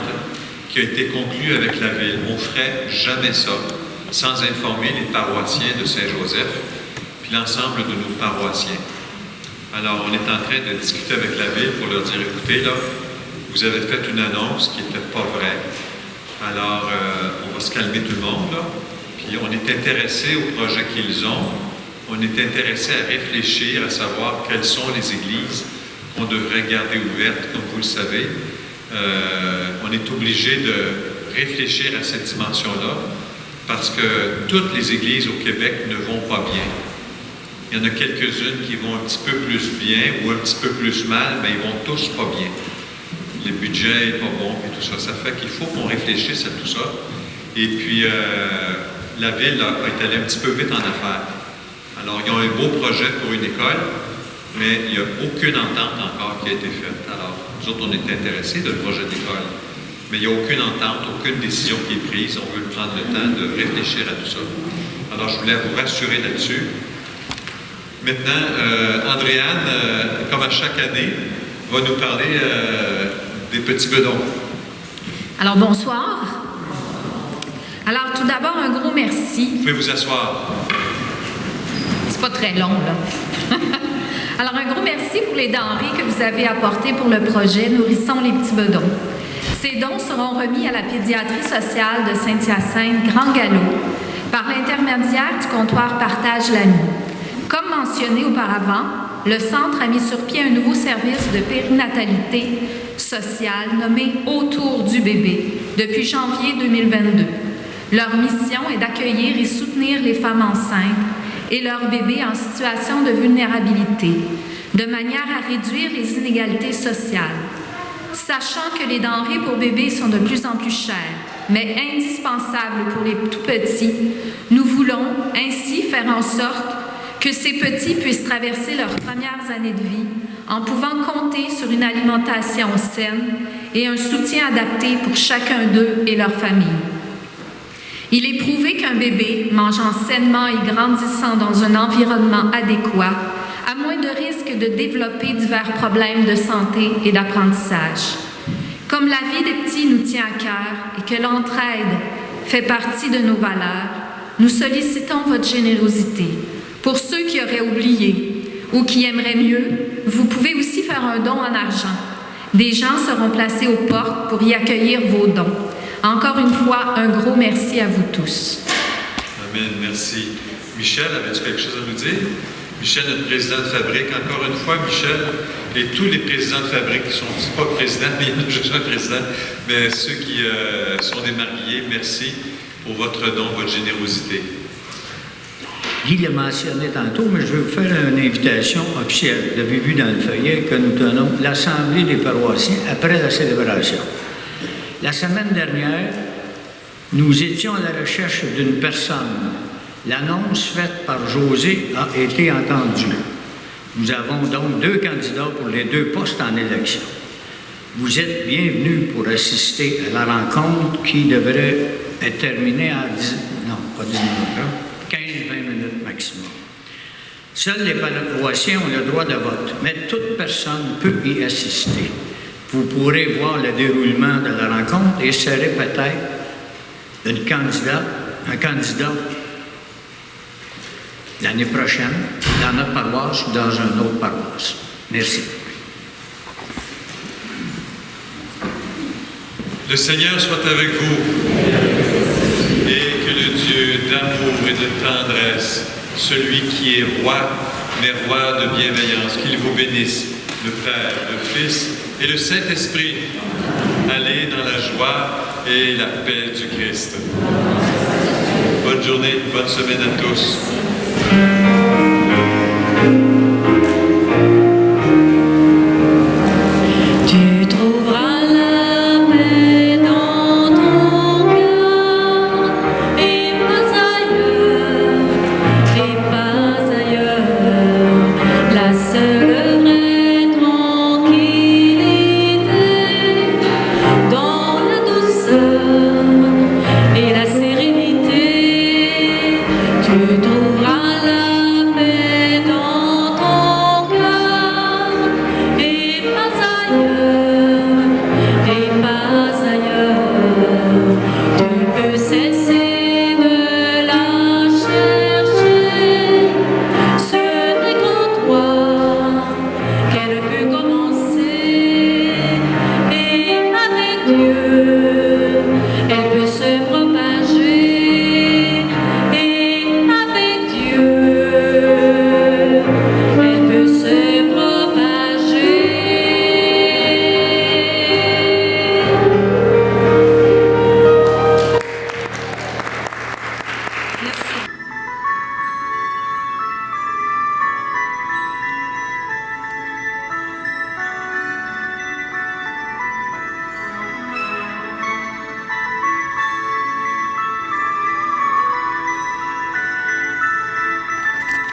qui a été conclue avec la Ville. On ne ferait jamais ça sans informer les paroissiens de Saint-Joseph, puis l'ensemble de nos paroissiens. Alors, on est en train de discuter avec la Ville pour leur dire, écoutez, là, vous avez fait une annonce qui n'était pas vraie. Alors, on va se calmer tout le monde, là. Puis, on est intéressé au projet qu'ils ont. On est intéressé à réfléchir, à savoir quelles sont les églises qu'on devrait garder ouvertes, comme vous le savez. On est obligé de réfléchir à cette dimension-là parce que toutes les églises au Québec ne vont pas bien. Il y en a quelques-unes qui vont un petit peu plus bien ou un petit peu plus mal, mais ils vont tous pas bien. Le budget n'est pas bon et tout ça. Ça fait qu'il faut qu'on réfléchisse à tout ça. Et puis, la Ville est allée un petit peu vite en affaires. Alors, ils ont un beau projet pour une école, mais il n'y a aucune entente encore qui a été faite. Alors, nous autres, on est intéressés de le projet d'école, mais il n'y a aucune entente, aucune décision qui est prise. On veut prendre le temps de réfléchir à tout ça. Alors, je voulais vous rassurer là-dessus. Maintenant, Andréane, comme à chaque année, va nous parler des petits bedons. Alors, bonsoir. Alors, tout d'abord, un gros merci. Vous pouvez vous asseoir. C'est pas très long, là. Alors, un gros merci pour les denrées que vous avez apportées pour le projet Nourrissons les petits bedons. Ces dons seront remis à la pédiatrie sociale de Saint-Hyacinthe, Grand Galop, par l'intermédiaire du comptoir Partage l'Ami. Comme mentionné auparavant, le Centre a mis sur pied un nouveau service de périnatalité sociale nommé Autour du bébé depuis janvier 2022. Leur mission est d'accueillir et soutenir les femmes enceintes et leurs bébés en situation de vulnérabilité, de manière à réduire les inégalités sociales. Sachant que les denrées pour bébés sont de plus en plus chères, mais indispensables pour les tout-petits, nous voulons ainsi faire en sorte que ces petits puissent traverser leurs premières années de vie en pouvant compter sur une alimentation saine et un soutien adapté pour chacun d'eux et leur famille. Il est prouvé qu'un bébé mangeant sainement et grandissant dans un environnement adéquat a moins de risques de développer divers problèmes de santé et d'apprentissage. Comme la vie des petits nous tient à cœur et que l'entraide fait partie de nos valeurs, nous sollicitons votre générosité. Pour ceux qui auraient oublié ou qui aimeraient mieux, vous pouvez aussi faire un don en argent. Des gens seront placés aux portes pour y accueillir vos dons. Encore une fois, un gros merci à vous tous. Amen, merci. Michel, avais-tu quelque chose à nous dire? Michel, notre président de fabrique. Encore une fois, Michel, et tous les présidents de fabrique qui sont pas présidents, mais il y en a juste un président, mais ceux qui sont des mariés, merci pour votre don, votre générosité. Guy l'a mentionné tantôt, mais je veux vous faire une invitation officielle. Vous avez vu dans le feuillet que nous tenons l'Assemblée des paroissiens après la célébration. La semaine dernière, nous étions à la recherche d'une personne. L'annonce faite par José a été entendue. Nous avons donc 2 candidats pour les 2 postes en élection. Vous êtes bienvenus pour assister à la rencontre qui devrait être terminée à 15-20 minutes maximum. Seuls les paroissiens ont le droit de vote, mais toute personne peut y assister. Vous pourrez voir le déroulement de la rencontre et serez peut-être un candidat l'année prochaine dans notre paroisse ou dans une autre paroisse. Merci. Le Seigneur soit avec vous et que le Dieu d'amour et de tendresse, celui qui est roi, mais roi de bienveillance, qu'il vous bénisse, le Père, le Fils et le Saint-Esprit. Allez dans la joie et la paix du Christ. Bonne journée, bonne semaine à tous.